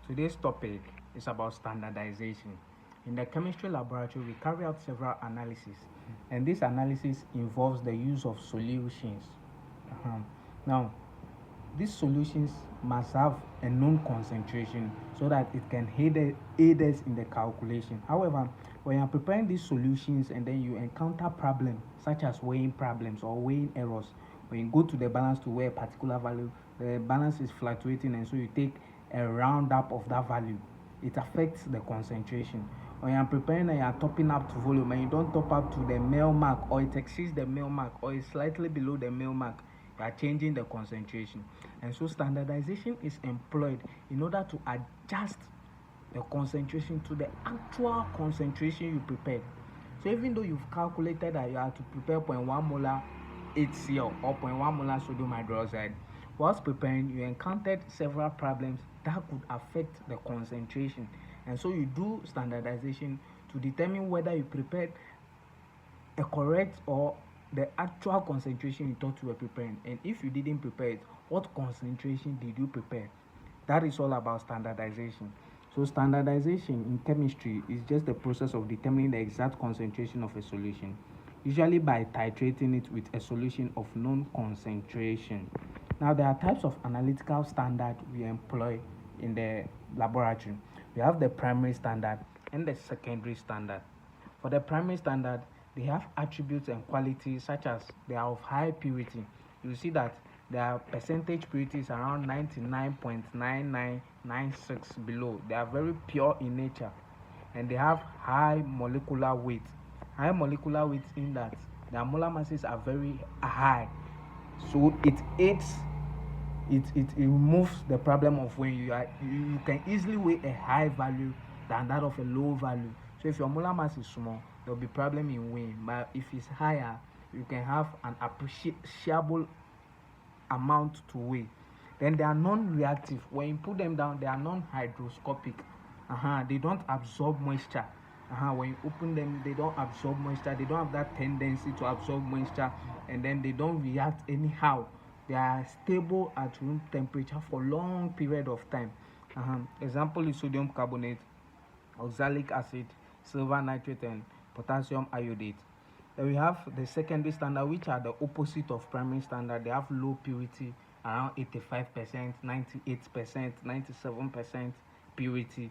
Today's topic is about standardization. In the chemistry laboratory, we carry out several analyses, and this analysis involves the use of solutions. Uh-huh. Now, these solutions must have a known concentration so that it can aid us in the calculation. However, when you're preparing these solutions and then you encounter problems such as weighing problems or weighing errors, when you go to the balance to weigh a particular value, the balance is fluctuating, and so you take a roundup of that value. It affects the concentration. When you're preparing and you're topping up to volume and you don't top up to the mil mark, or it exceeds the mil mark, or is slightly below the mil mark, you are changing the concentration. And so standardization is employed in order to adjust the concentration to the actual concentration you prepared. So even though you've calculated that you have to prepare 0.1 molar HCl or 0.1 molar sodium hydroxide, whilst preparing, you encountered several problems that could affect the concentration. And so you do standardization to determine whether you prepared a correct or the actual concentration you thought you were preparing. And if you didn't prepare it, what concentration did you prepare? That is all about standardization. So standardization in chemistry is just the process of determining the exact concentration of a solution, usually by titrating it with a solution of known concentration. Now, there are types of analytical standard we employ in the laboratory. We have the primary standard and the secondary standard. For the primary standard, they have attributes and qualities such as they are of high purity. You see that their percentage purity is around 99.9996 below. They are very pure in nature, and they have high molecular weight. High molecular weight in that their molar masses are very high, so it aids it removes the problem of when you can easily weigh a high value than that of a low value. So if your molar mass is small, there will be problem in weighing, but if it's higher, you can have an appreciable amount to weigh. Then they are non-reactive. When you put them down, they are non-hygroscopic. They don't absorb moisture. When you open them, they don't absorb moisture. They don't have that tendency to absorb moisture, and then they don't react anyhow. They are stable at room temperature for long period of time. Example is sodium carbonate, oxalic acid, silver nitrate, and potassium iodate. Then we have the secondary standard, which are the opposite of primary standard. They have low purity, around 85%, 98%, 97% purity.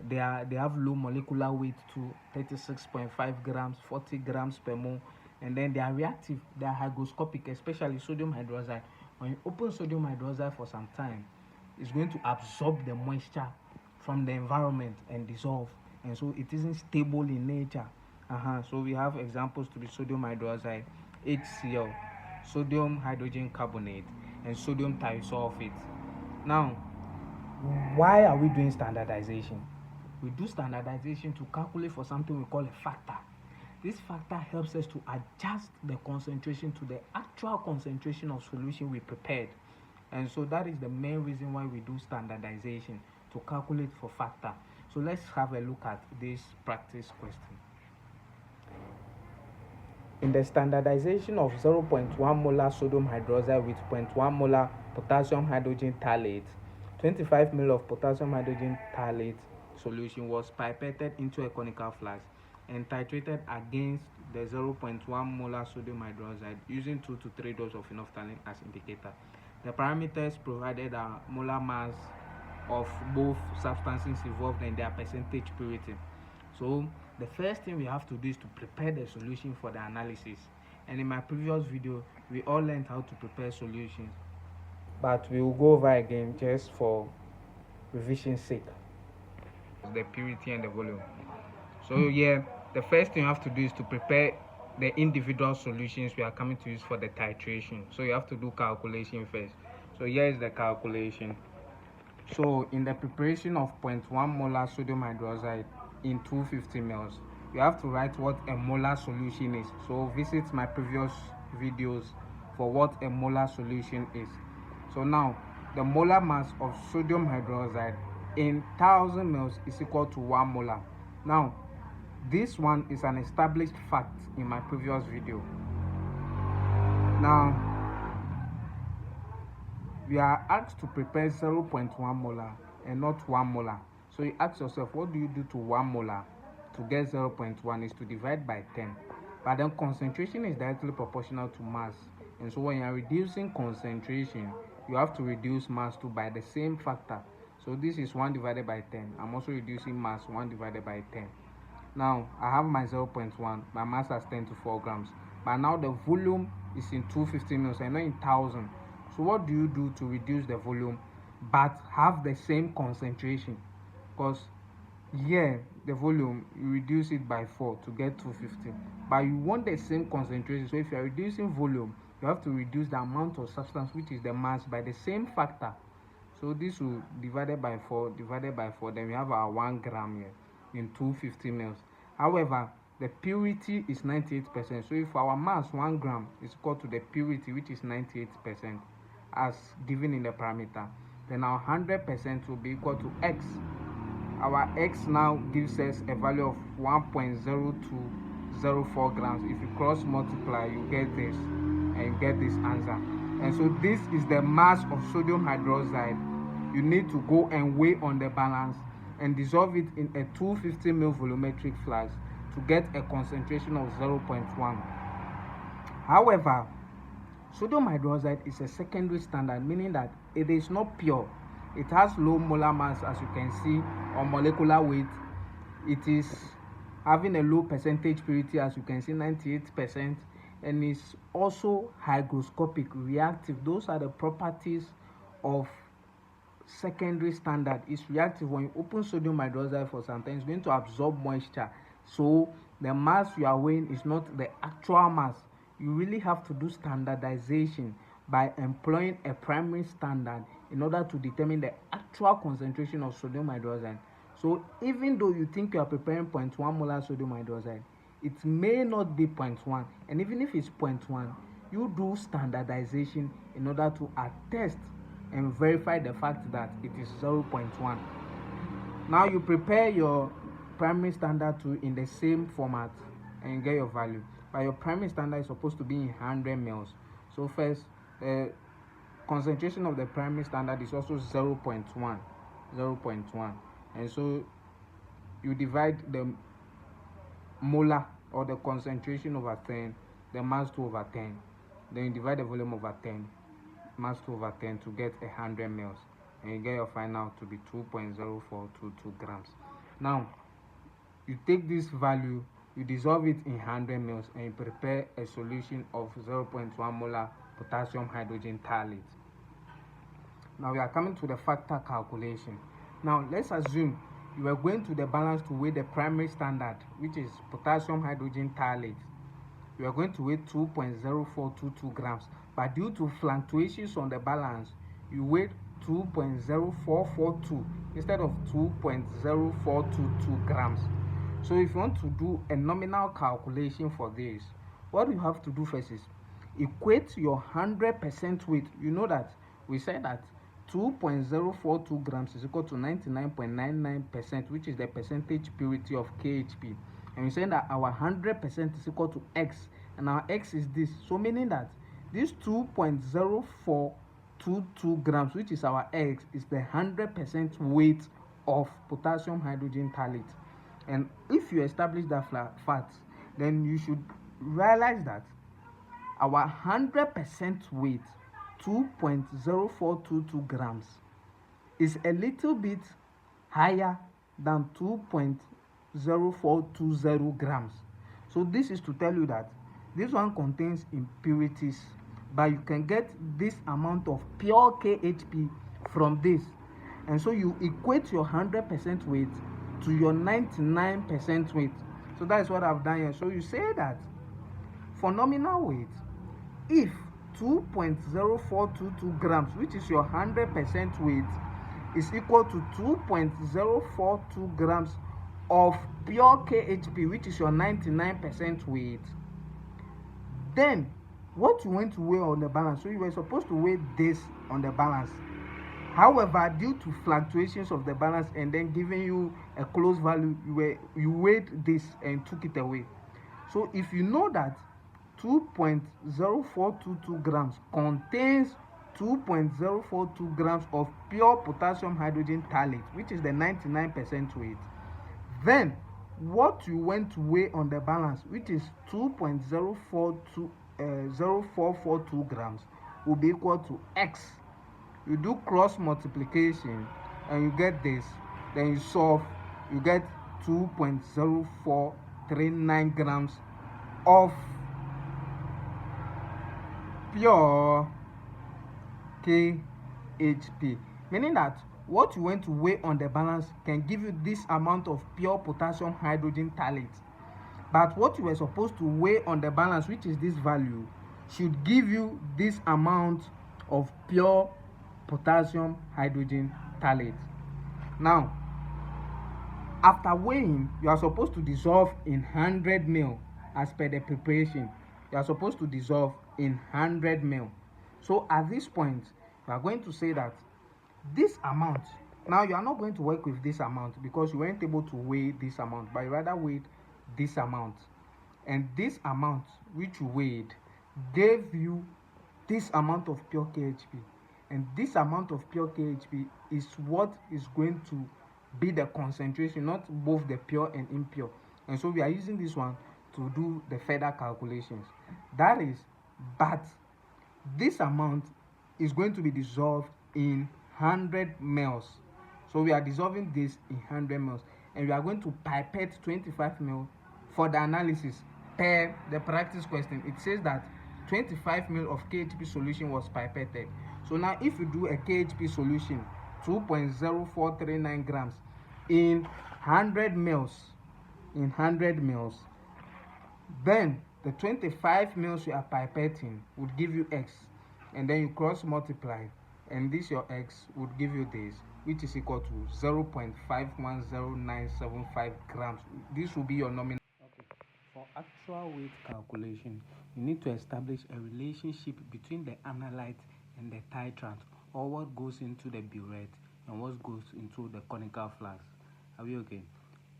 They have low molecular weight to 36.5 grams, 40 grams per mole, and then they are reactive. They are hygroscopic, especially sodium hydroxide. When you open sodium hydroxide for some time, it's going to absorb the moisture from the environment and dissolve, and so it isn't stable in nature. So we have examples to be sodium hydroxide, HCl, sodium hydrogen carbonate, and sodium thiosulfate. Now, why are we doing standardization? We do standardization to calculate for something we call a factor. This factor helps us to adjust the concentration to the actual concentration of solution we prepared. And so that is the main reason why we do standardization, to calculate for factor. So let's have a look at this practice question. In the standardization of 0.1 molar sodium hydroxide with 0.1 molar potassium hydrogen thalate, 25 ml of potassium hydrogen thalate solution was pipetted into a conical flask and titrated against the 0.1 molar sodium hydroxide using 2 to 3 doses of phenolphthalein as indicator. The parameters provided are molar mass of both substances involved and their percentage purity. So the first thing we have to do is to prepare the solution for the analysis. And in my previous video, we all learned how to prepare solutions, but we will go over again just for revision's sake. The purity and the volume. So the first thing you have to do is to prepare the individual solutions we are coming to use for the titration. So you have to do calculation first. So here is the calculation. So in the preparation of 0.1 molar sodium hydroxide in 250 ml, you have to write what a molar solution is. So visit my previous videos for what a molar solution is. So now the molar mass of sodium hydroxide in 1000 ml is equal to 1 molar. Now this one is an established fact in my previous video. Now we are asked to prepare 0.1 molar and not 1 molar. So you ask yourself, what do you do to 1 molar to get 0.1 is to divide by 10. But then concentration is directly proportional to mass. And so when you are reducing concentration, you have to reduce mass too by the same factor. So this is 1 divided by 10. I'm also reducing mass 1 divided by 10. Now I have my 0.1, my mass has 10 to 4 grams. But now the volume is in 250 mils and not in 1000. So what do you do to reduce the volume but have the same concentration? Because here the volume, you reduce it by 4 to get 250, but you want the same concentration. So if you are reducing volume, you have to reduce the amount of substance, which is the mass, by the same factor. So this will divided by 4, then we have our 1 gram here in 250 mils. However, the purity is 98%. So if our mass 1 gram is equal to the purity, which is 98% as given in the parameter, then our 100% will be equal to x. Our x now gives us a value of 1.0204 grams. If you cross multiply, you get this, and you get this answer. And so this is the mass of sodium hydroxide. You need to go and weigh on the balance and dissolve it in a 250 ml volumetric flask to get a concentration of 0.1. However, sodium hydroxide is a secondary standard, meaning that it is not pure. It has low molar mass, as you can see, or molecular weight. It is having a low percentage purity, as you can see, 98%, and is also hygroscopic, reactive. Those are the properties of secondary standard. It's reactive. When you open sodium hydroxide for some time, it's going to absorb moisture. So the mass you are weighing is not the actual mass. You really have to do standardization by employing a primary standard in order to determine the actual concentration of sodium hydroxide. So even though you think you are preparing 0.1 molar sodium hydroxide, it may not be 0.1, and even if it's 0.1, you do standardization in order to attest and verify the fact that it is 0.1. Now you prepare your primary standard too in the same format and you get your value, but your primary standard is supposed to be in 100 mils. So first, concentration of the primary standard is also 0.1, and so you divide the molar or the concentration over 10, the mass 2 over 10, then you divide the volume over 10, mass 2 over 10 to get 100 mils, and you get your final to be 2.0422 grams. Now you take this value, you dissolve it in 100 mils, and you prepare a solution of 0.1 molar potassium hydrogen thiolate. Now we are coming to the factor calculation. Now let's assume you are going to the balance to weigh the primary standard, which is potassium hydrogen thiolate. You are going to weigh 2.0422 grams, but due to fluctuations on the balance, you weigh 2.0442 instead of 2.0422 grams. So if you want to do a nominal calculation for this, what you have to do first is equate your 100% weight. You know that we said that 2.042 grams is equal to 99.99%, which is the percentage purity of KHP. And we said that our 100% is equal to X, and our X is this. So meaning that this 2.0422 grams, which is our X, is the 100% weight of potassium hydrogen thiolate. And if you establish that fact, then you should realize that our 100% weight, 2.0422 grams, is a little bit higher than 2.0420 grams. So this is to tell you that this one contains impurities, but you can get this amount of pure KHP from this. And so you equate your 100% weight to your 99% weight. So that is what I've done here. So you say that for nominal weight, if 2.0422 grams, which is your 100% weight, is equal to 2.042 grams of pure KHP, which is your 99% weight, then what you want to weigh on the balance, so you were supposed to weigh this on the balance. However, due to fluctuations of the balance and then giving you a close value, you weighed this and took it away. So if you know that 2.0422 grams contains 2.042 grams of pure potassium hydrogen thalate, which is the 99% weight. Then what you went to weigh on the balance, which is 2.0442 grams, will be equal to X. You do cross multiplication and you get this, then you solve, you get 2.0439 grams of pure KHP, meaning that what you went to weigh on the balance can give you this amount of pure potassium hydrogen thalate, but what you were supposed to weigh on the balance, which is this value, should give you this amount of pure potassium hydrogen thalate. Now after weighing, you are supposed to dissolve in 100 ml. As per the preparation, you are supposed to dissolve in 100 ml. So at this point, you are going to say that this amount, now you are not going to work with this amount because you weren't able to weigh this amount, but you rather weighed this amount, and this amount which you weighed gave you this amount of pure KHP, and this amount of pure KHP is what is going to be the concentration, not both the pure and impure. And so we are using this one to do the further calculations. That is, but this amount is going to be dissolved in 100 ml. So we are dissolving this in 100 ml, and we are going to pipette 25 ml for the analysis. Per the practice question, it says that 25 ml of KHP solution was pipetted. So now if you do a KHP solution 2.0439 grams in 100 ml, then the 25 ml you are pipetting would give you X, and then you cross multiply, and this your X would give you this, which is equal to 0.510975 grams. This will be your nominal. Okay. For actual weight calculation, you need to establish a relationship between the analyte and the titrant, or what goes into the burette and what goes into the conical flask. Are we okay?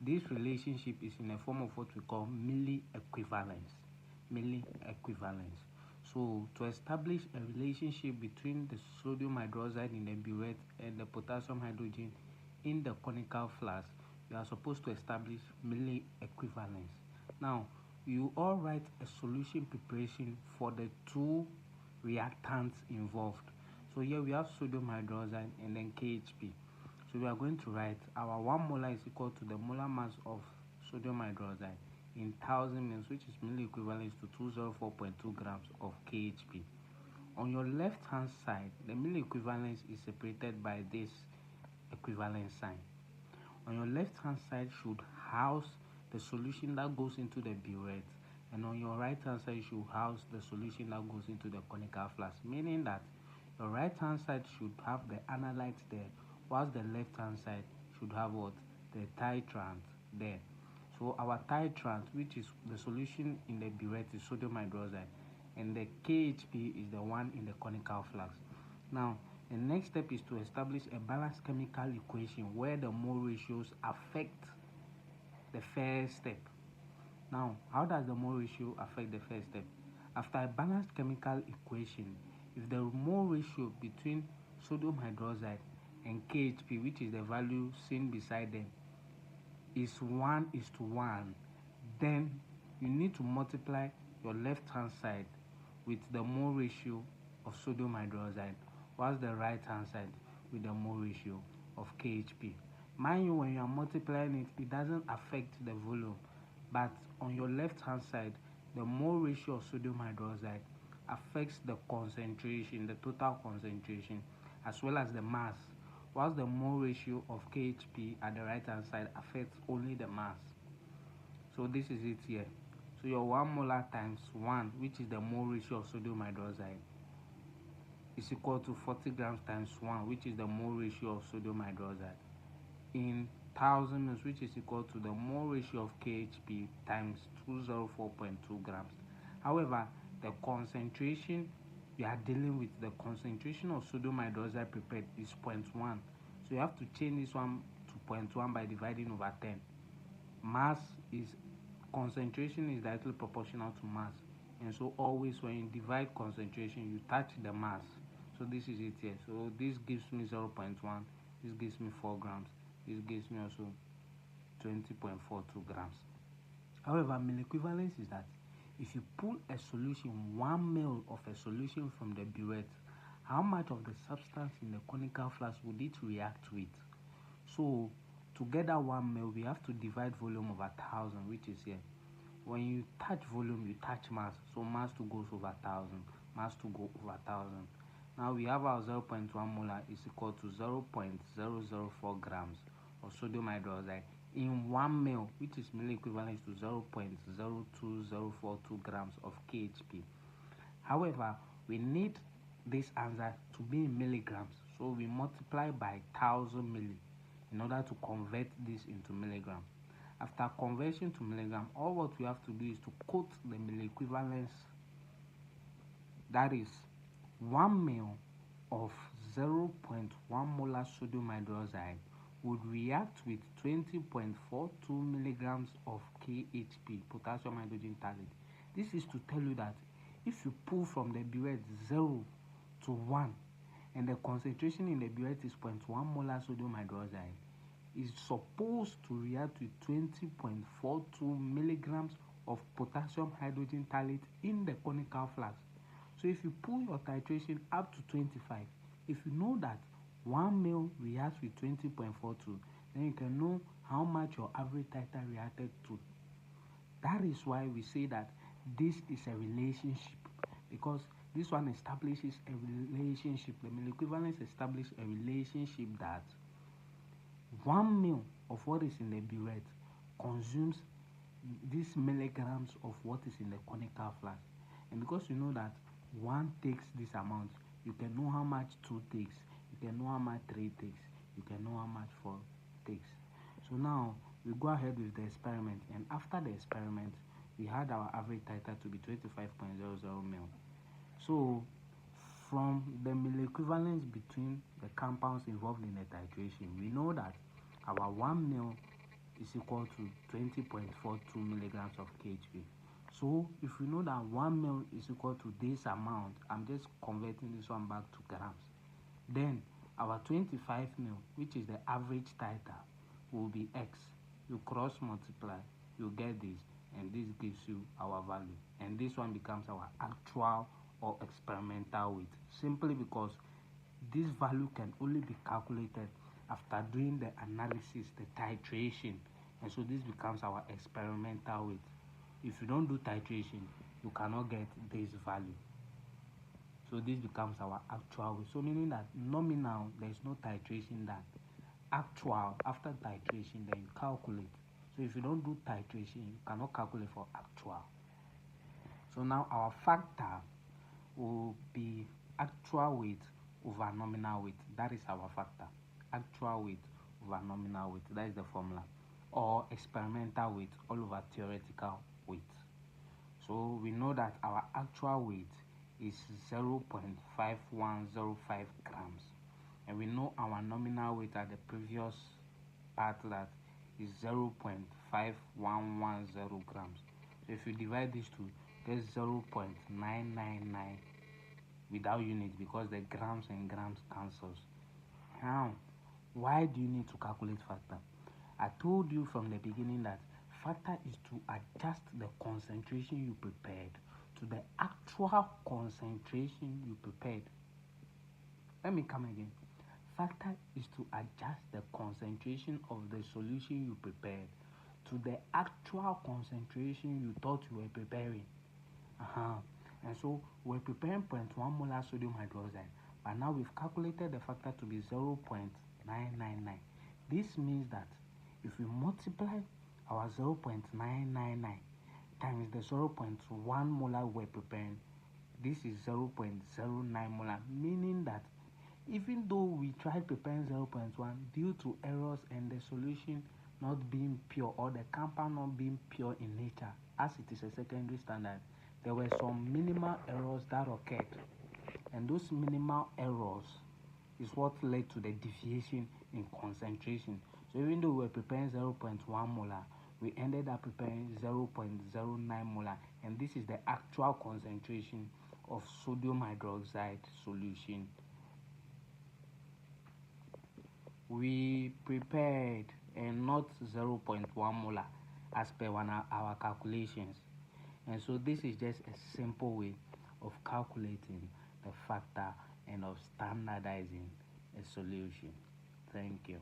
This relationship is in a form of what we call milli-equivalence. So to establish a relationship between the sodium hydroxide in the burette and the potassium hydrogen in the conical flask, you are supposed to establish milli-equivalence. Now, you all write a solution preparation for the two reactants involved. So here we have sodium hydroxide and then KHP. So we are going to write our 1 molar is equal to the molar mass of sodium hydroxide in 1000 ml, which is milli equivalent to 204.2 grams of KHP. On your left hand side, the milli equivalence is separated by this equivalence sign. On your left hand side should house the solution that goes into the burette, and on your right hand side should house the solution that goes into the conical flask, meaning that your right hand side should have the analyte there, whilst the left hand side should have what? The titrant there. So our titrant, which is the solution in the burette, is sodium hydroxide, and the KHP is the one in the conical flask. Now the next step is to establish a balanced chemical equation where the mole ratios affect the first step. Now, how does the mole ratio affect the first step? After a balanced chemical equation, if the mole ratio between sodium hydroxide and KHP, which is the value seen beside them, is 1:1, then you need to multiply your left hand side with the mole ratio of sodium hydroxide, whilst the right hand side with the mole ratio of KHP. Mind you, when you are multiplying it, it doesn't affect the volume, but on your left hand side, the mole ratio of sodium hydroxide affects the concentration, the total concentration, as well as the mass, whilst the mole ratio of KHP at the right hand side affects only the mass. So this is it here. So your 1 molar times 1, which is the mole ratio of sodium hydroxide, is equal to 40 grams times 1, which is the mole ratio of sodium hydroxide, in 1000 ml, which is equal to the mole ratio of KHP times 204.2 grams. However, the concentration we are dealing with, the concentration of sodium hydroxide prepared is 0.1. So you have to change this one to 0.1 by dividing over 10. Mass is, concentration is directly proportional to mass, and so always when you divide concentration, you touch the mass. So this is it here. So this gives me 0.1, this gives me 4 grams, this gives me also 20.42 grams. However, mole equivalence is that if you pull a solution, 1 ml of a solution from the burette, how much of the substance in the conical flask would it react with? So to get that 1 ml, we have to divide volume over 1000, which is here. When you touch volume, you touch mass. So mass 2 goes over 1000, mass 2 go over 1000. Now we have our 0.1 molar is equal to 0.004 grams of sodium hydroxide in 1 ml, which is mole equivalent to 0.02042 grams of KHP. However, we need this answer to be in milligrams, so we multiply by 1000 milli in order to convert this into milligram. After conversion to milligram, all what we have to do is to quote the mole equivalence, that is 1 ml of 0.1 molar sodium hydroxide would react with 20.42 milligrams of KHP, potassium hydrogen thalate. This is to tell you that if you pull from the burette 0 to 1 and the concentration in the burette is 0.1 molar sodium hydroxide, is supposed to react with 20.42 milligrams of potassium hydrogen thalate in the conical flask. So if you pull your titration up to 25, if you know that 1 ml reacts with 20.42, then you can know how much your average titer reacted to. That is why we say that this is a relationship, because this one establishes a relationship. The mole equivalence establishes a relationship that 1 ml of what is in the burette consumes these milligrams of what is in the conical flask. And because you know that 1 takes this amount, you can know how much 2 takes, you can know how much 3 takes, you can know how much 4 takes. So now we go ahead with the experiment, and after the experiment we had our average titer to be 25.00 ml. So from the mole equivalence between the compounds involved in the titration, we know that our 1 ml is equal to 20.42 milligrams of KHP. So if we know that 1 ml is equal to this amount, I'm just converting this one back to grams, then our 25 ml, which is the average titer, will be X. You cross multiply, you get this, and this gives you our value, and this one becomes our actual or experimental weight, simply because this value can only be calculated after doing the analysis, the titration, and so this becomes our experimental weight. If you don't do titration, you cannot get this value. So this becomes our actual weight. So meaning that nominal, there is no titration done. Actual, after titration, then you calculate. So if you don't do titration, you cannot calculate for actual. So now our factor will be actual weight over nominal weight. That is our factor. Actual weight over nominal weight. That is the formula. Or experimental weight all over theoretical weight. So we know that our actual weight is 0.5105 grams. And we know our nominal weight at the previous part that is 0.5110 grams. So if you divide these two, there's 0.999 without units, because the grams and grams cancels. Now, why do you need to calculate factor? I told you from the beginning that factor is to adjust the concentration you prepared to the actual concentration you prepared. Let me come again. Factor is to adjust the concentration of the solution you prepared to the actual concentration you thought you were preparing. And so we're preparing 0.1 molar sodium hydroxide, but now we've calculated the factor to be 0.999. This means that if we multiply our 0.999 times the 0.1 molar we're preparing, this is 0.09 molar, meaning that even though we tried preparing 0.1, due to errors and the solution not being pure or the compound not being pure in nature, as it is a secondary standard, there were some minimal errors that occurred, and those minimal errors is what led to the deviation in concentration. So even though we were preparing 0.1 molar, we ended up preparing 0.09 molar, and this is the actual concentration of sodium hydroxide solution We prepared and not 0.1 molar as per our calculations. And so this is just a simple way of calculating the factor and of standardizing a solution. Thank you.